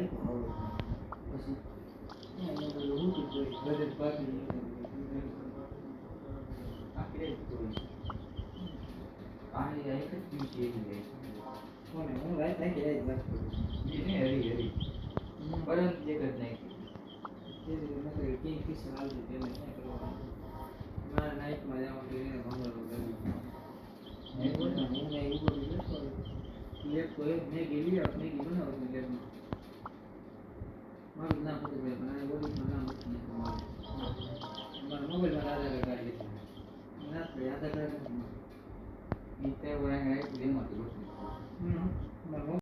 પછી હું કીધું ઘરે બાકી આખરે પાણી એક જ પીવું છે કોને હું રાત નાખી રાત વાત કરું એને હરી હરી પરંતુ એક જ નાખી તે નકર કિંગ કિશન આવજો તેને ક્યાં કરવાનું મારા નાઇટમાં જવાનું એને ભંગારો કર્યું મેં બોલ ને હું ને એવું બધું લેટ તો એક મેં ગેલી આપને કી બનાવો તો લેટમાં મારું નામ હતું ભાઈ મને બોલીમાં નામ હતું મારા મોબાઈલમાં આધાર કાર્ડ લીધું ના તો આધાર કાર્ડ નથી ઈ તે ઓરા હે દેમાં તો મારા